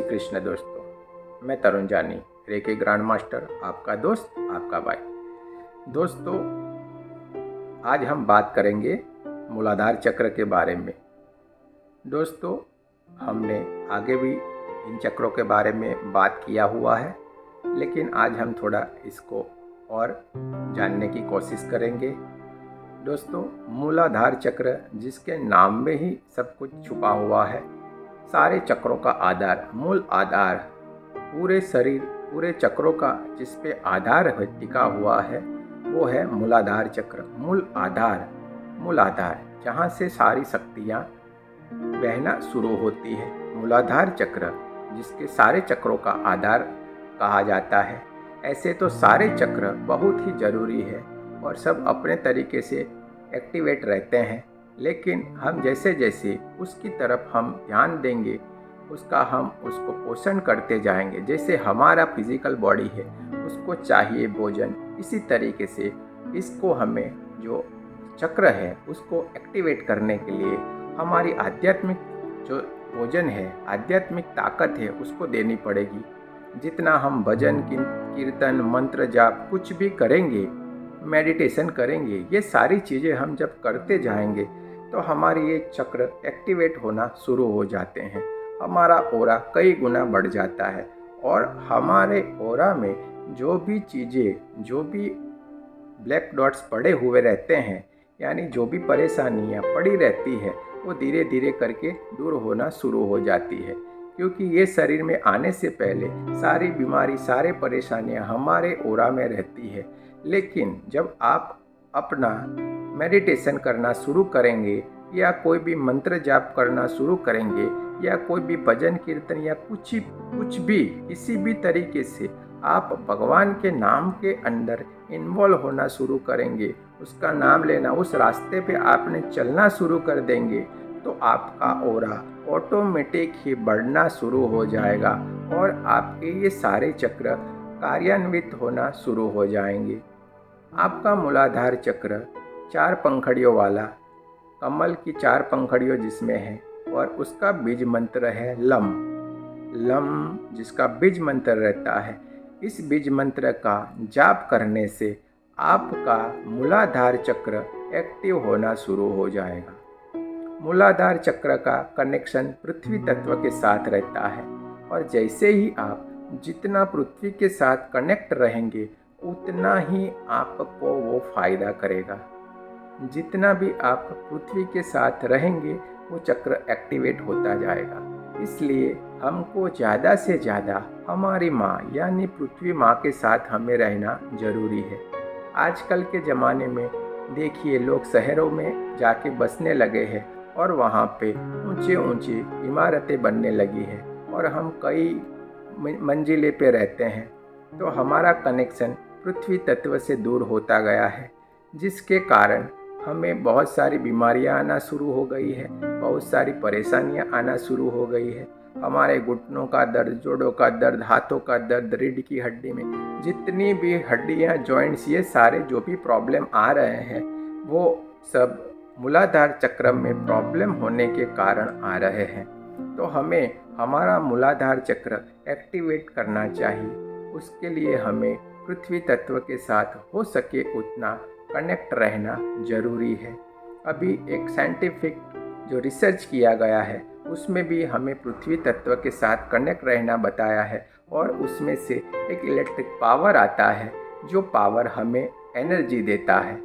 कृष्ण दोस्तों, मैं तरुण जानी, रेकी ग्रैंड मास्टर, आपका दोस्त, आपका भाई। दोस्तों, आज हम बात करेंगे मूलाधार चक्र के बारे में। दोस्तों, हमने आगे भी इन चक्रों के बारे में बात किया हुआ है, लेकिन आज हम थोड़ा इसको और जानने की कोशिश करेंगे। दोस्तों, मूलाधार चक्र, जिसके नाम में ही सब कुछ छुपा हुआ है, सारे चक्रों का आधार, मूल आधार, पूरे शरीर, पूरे चक्रों का जिस पे आधार टिका हुआ है वो है मूलाधार चक्र। मूलाधार जहाँ से सारी शक्तियाँ बहना शुरू होती है। मूलाधार चक्र जिसके सारे चक्रों का आधार कहा जाता है। ऐसे तो सारे चक्र बहुत ही ज़रूरी है और सब अपने तरीके से एक्टिवेट रहते हैं, लेकिन हम जैसे जैसे उसकी तरफ हम ध्यान देंगे, हम उसको पोषण करते जाएंगे। जैसे हमारा फिजिकल बॉडी है, उसको चाहिए भोजन, इसी तरीके से इसको हमें जो चक्र है उसको एक्टिवेट करने के लिए हमारी आध्यात्मिक जो भोजन है, आध्यात्मिक ताकत है, उसको देनी पड़ेगी। जितना हम भजन कीर्तन मंत्र जाप कुछ भी करेंगे, मेडिटेशन करेंगे, ये सारी चीज़ें हम जब करते जाएंगे तो हमारी ये चक्र एक्टिवेट होना शुरू हो जाते हैं। हमारा ऑरा कई गुना बढ़ जाता है और हमारे ऑरा में जो भी चीज़ें, जो भी ब्लैक डॉट्स पड़े हुए रहते हैं, यानी जो भी परेशानियाँ पड़ी रहती है, वो धीरे धीरे करके दूर होना शुरू हो जाती है। क्योंकि ये शरीर में आने से पहले सारी बीमारी, सारे परेशानियाँ हमारे ऑरा में रहती है। लेकिन जब आप अपना मेडिटेशन करना शुरू करेंगे या कोई भी मंत्र जाप करना शुरू करेंगे या कोई भी भजन कीर्तन या कुछ भी किसी भी तरीके से आप भगवान के नाम के अंदर इन्वॉल्व होना शुरू करेंगे, उसका नाम लेना, उस रास्ते पे आपने चलना शुरू कर देंगे, तो आपका ऑरा ऑटोमेटिक ही बढ़ना शुरू हो जाएगा और आपके ये सारे चक्र कार्यान्वित होना शुरू हो जाएंगे। आपका मूलाधार चक्र 4 पंखड़ियों वाला, कमल की 4 पंखड़ियों जिसमें है, और उसका बीज मंत्र है लम। जिसका बीज मंत्र रहता है, इस बीज मंत्र का जाप करने से आपका मूलाधार चक्र एक्टिव होना शुरू हो जाएगा। मूलाधार चक्र का कनेक्शन पृथ्वी तत्व के साथ रहता है और जैसे ही आप जितना पृथ्वी के साथ कनेक्ट रहेंगे, उतना ही आपको वो फायदा करेगा। जितना भी आप पृथ्वी के साथ रहेंगे, वो चक्र एक्टिवेट होता जाएगा। इसलिए हमको ज़्यादा से ज़्यादा हमारी माँ यानी पृथ्वी माँ के साथ हमें रहना ज़रूरी है। आजकल के ज़माने में देखिए, लोग शहरों में जाके बसने लगे हैं और वहाँ पे ऊंचे ऊंची इमारतें बनने लगी है और हम कई मंजिले पे रहते हैं, तो हमारा कनेक्शन पृथ्वी तत्व से दूर होता गया है, जिसके कारण हमें बहुत सारी बीमारियां आना शुरू हो गई है, बहुत सारी परेशानियां आना शुरू हो गई है। हमारे घुटनों का दर्द, जोड़ों का दर्द, हाथों का दर्द, रीढ़ की हड्डी में जितनी भी हड्डियां, जॉइंट्स, ये सारे जो भी प्रॉब्लम आ रहे हैं, वो सब मूलाधार चक्र में प्रॉब्लम होने के कारण आ रहे हैं। तो हमें हमारा मूलाधार चक्र एक्टिवेट करना चाहिए। उसके लिए हमें पृथ्वी तत्व के साथ हो सके उतना कनेक्ट रहना ज़रूरी है। अभी एक साइंटिफिक जो रिसर्च किया गया है, उसमें भी हमें पृथ्वी तत्व के साथ कनेक्ट रहना बताया है और उसमें से एक इलेक्ट्रिक पावर आता है, जो पावर हमें एनर्जी देता है।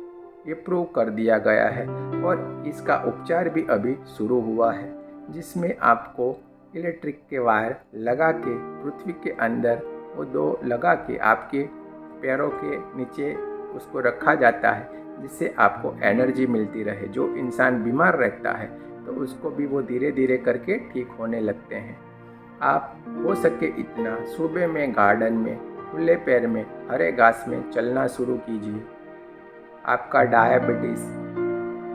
ये प्रूव कर दिया गया है और इसका उपचार भी अभी शुरू हुआ है, जिसमें आपको इलेक्ट्रिक के वायर लगा के पृथ्वी के अंदर वो 2 लगा के आपके पैरों के नीचे उसको रखा जाता है, जिससे आपको एनर्जी मिलती रहे। जो इंसान बीमार रहता है तो उसको भी वो धीरे धीरे करके ठीक होने लगते हैं। आप हो सके इतना सुबह में गार्डन में खुले पैर में हरे घास में चलना शुरू कीजिए। आपका डायबिटीज़,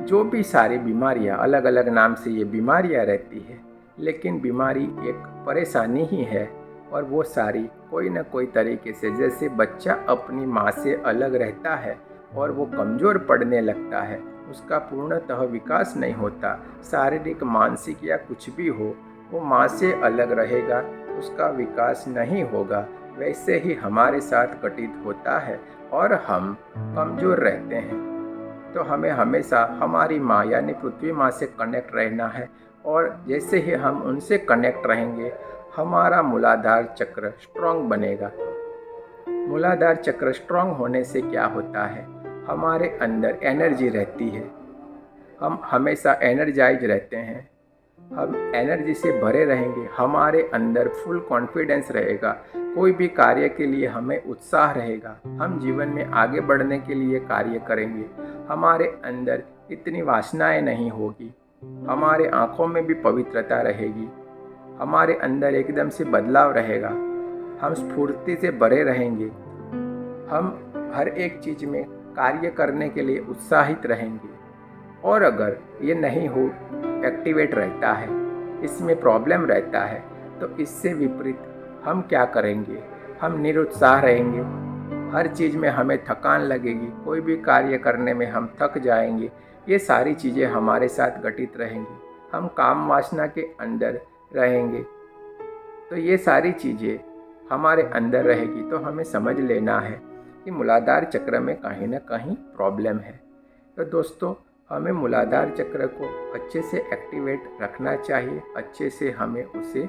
जो भी सारी बीमारियां, अलग अलग नाम से ये बीमारियां रहती है, लेकिन बीमारी एक परेशानी ही है और वो सारी कोई ना कोई तरीके से, जैसे बच्चा अपनी माँ से अलग रहता है और वो कमज़ोर पड़ने लगता है, उसका पूर्णतः विकास नहीं होता, शारीरिक, मानसिक या कुछ भी हो, वो माँ से अलग रहेगा उसका विकास नहीं होगा, वैसे ही हमारे साथ घटित होता है और हम कमज़ोर रहते हैं। तो हमें हमेशा हमारी माँ यानी पृथ्वी माँ से कनेक्ट रहना है, और जैसे ही हम उनसे कनेक्ट रहेंगे हमारा मूलाधार चक्र स्ट्रॉन्ग बनेगा। मूलाधार चक्र स्ट्रॉन्ग होने से क्या होता है, हमारे अंदर एनर्जी रहती है, हम हमेशा एनर्जाइज रहते हैं, हम एनर्जी से भरे रहेंगे, हमारे अंदर फुल कॉन्फिडेंस रहेगा, कोई भी कार्य के लिए हमें उत्साह रहेगा, हम जीवन में आगे बढ़ने के लिए कार्य करेंगे, हमारे अंदर इतनी वासनाएं नहीं होगी, हमारे आँखों में भी पवित्रता रहेगी, हमारे अंदर एकदम से बदलाव रहेगा, हम स्फूर्ति से भरे रहेंगे, हम हर एक चीज़ में कार्य करने के लिए उत्साहित रहेंगे। और अगर ये नहीं हो एक्टिवेट रहता है, इसमें प्रॉब्लम रहता है, तो इससे विपरीत हम क्या करेंगे, हम निरुत्साह रहेंगे, हर चीज़ में हमें थकान लगेगी, कोई भी कार्य करने में हम थक जाएंगे, ये सारी चीज़ें हमारे साथ घटित रहेंगी, हम काम वासना के अंदर रहेंगे। तो ये सारी चीज़ें हमारे अंदर रहेगी, तो हमें समझ लेना है कि मूलाधार चक्र में कहीं ना कहीं प्रॉब्लम है। तो दोस्तों, हमें मूलाधार चक्र को अच्छे से एक्टिवेट रखना चाहिए, अच्छे से हमें उसे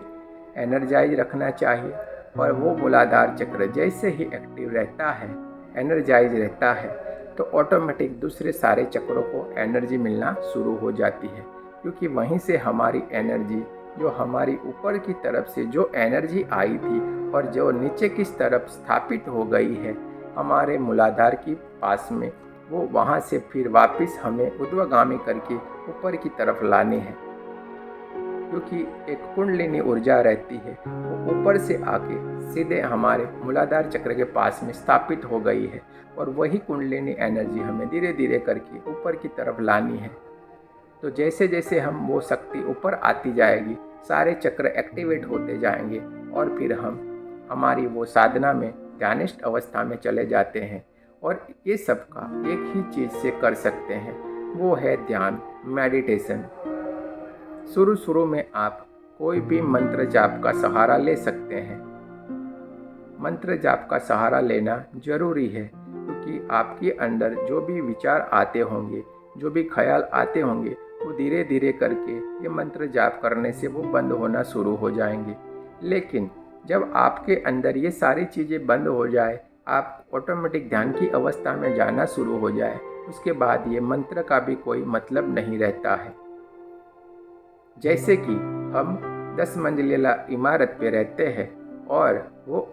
एनर्जाइज रखना चाहिए, और वो मूलाधार चक्र जैसे ही एक्टिव रहता है, एनर्जाइज रहता है, तो ऑटोमेटिक दूसरे सारे चक्रों को एनर्जी मिलना शुरू हो जाती है, क्योंकि वहीं से हमारी एनर्जी जो हमारी ऊपर की तरफ से जो एनर्जी आई थी और जो नीचे की तरफ स्थापित हो गई है हमारे मूलाधार की पास में, वो वहाँ से फिर वापस हमें ऊर्ध्वगामी करके ऊपर की तरफ लानी है, क्योंकि एक कुंडलिनी ऊर्जा रहती है, वो ऊपर से आके सीधे हमारे मूलाधार चक्र के पास में स्थापित हो गई है, और वही कुंडलिनी एनर्जी हमें धीरे धीरे करके ऊपर की तरफ लानी है। तो जैसे जैसे हम वो शक्ति ऊपर आती जाएगी, सारे चक्र एक्टिवेट होते जाएंगे, और फिर हम हमारी वो साधना में ध्यानिष्ठ अवस्था में चले जाते हैं, और ये सब का एक ही चीज़ से कर सकते हैं, वो है ध्यान, मेडिटेशन। शुरू में आप कोई भी मंत्र जाप का सहारा ले सकते हैं। मंत्र जाप का सहारा लेना जरूरी है, क्योंकि आपके अंदर जो भी विचार आते होंगे, जो भी ख्याल आते होंगे, वो धीरे धीरे करके ये मंत्र जाप करने से वो बंद होना शुरू हो जाएंगे। लेकिन जब आपके अंदर ये सारी चीज़ें बंद हो जाए, आप ऑटोमेटिक ध्यान की अवस्था में जाना शुरू हो जाए, उसके बाद ये मंत्र का भी कोई मतलब नहीं रहता है। जैसे कि हम 10 मंजिला इमारत पे रहते हैं, और वो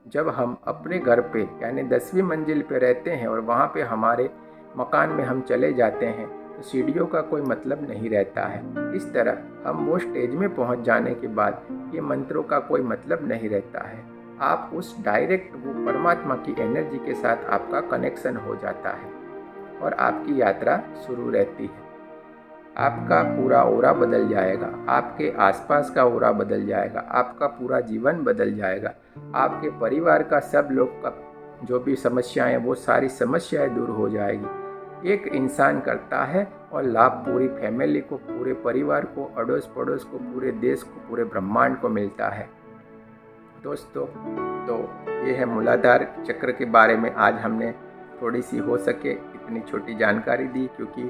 जब हम अपने घर पे यानी 10वीं मंजिल पे रहते हैं और वहाँ पे हमारे मकान में हम चले जाते हैं, तो सीढ़ियों का कोई मतलब नहीं रहता है। इस तरह हम वो स्टेज में पहुँच जाने के बाद ये मंत्रों का कोई मतलब नहीं रहता है। आप उस डायरेक्ट वो परमात्मा की एनर्जी के साथ आपका कनेक्शन हो जाता है, और आपकी यात्रा शुरू रहती है। आपका पूरा ऑरा बदल जाएगा, आपके आसपास का ऑरा बदल जाएगा, आपका पूरा जीवन बदल जाएगा, आपके परिवार का सब लोग का जो भी समस्याएं, वो सारी समस्याएं दूर हो जाएगी। एक इंसान करता है और लाभ पूरी फैमिली को, पूरे परिवार को, अड़ोस पड़ोस को, पूरे देश को, पूरे ब्रह्मांड को मिलता है। दोस्तों, तो ये है मूलाधार चक्र के बारे में आज हमने थोड़ी सी हो सके इतनी छोटी जानकारी दी, क्योंकि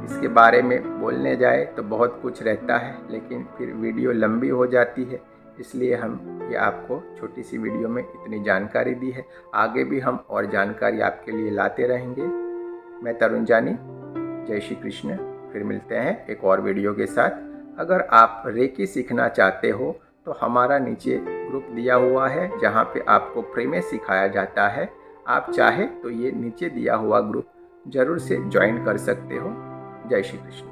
इसके बारे में बोलने जाए तो बहुत कुछ रहता है, लेकिन फिर वीडियो लंबी हो जाती है, इसलिए हम ये आपको छोटी सी वीडियो में इतनी जानकारी दी है। आगे भी हम और जानकारी आपके लिए लाते रहेंगे। मैं तरुण जानी, जय श्री कृष्ण। फिर मिलते हैं एक और वीडियो के साथ। अगर आप रेकी सीखना चाहते हो तो हमारा नीचे ग्रुप दिया हुआ है, जहाँ पे आपको फ्री में सिखाया जाता है। आप चाहे तो ये नीचे दिया हुआ ग्रुप जरूर से ज्वाइन कर सकते हो। जय श्री कृष्ण।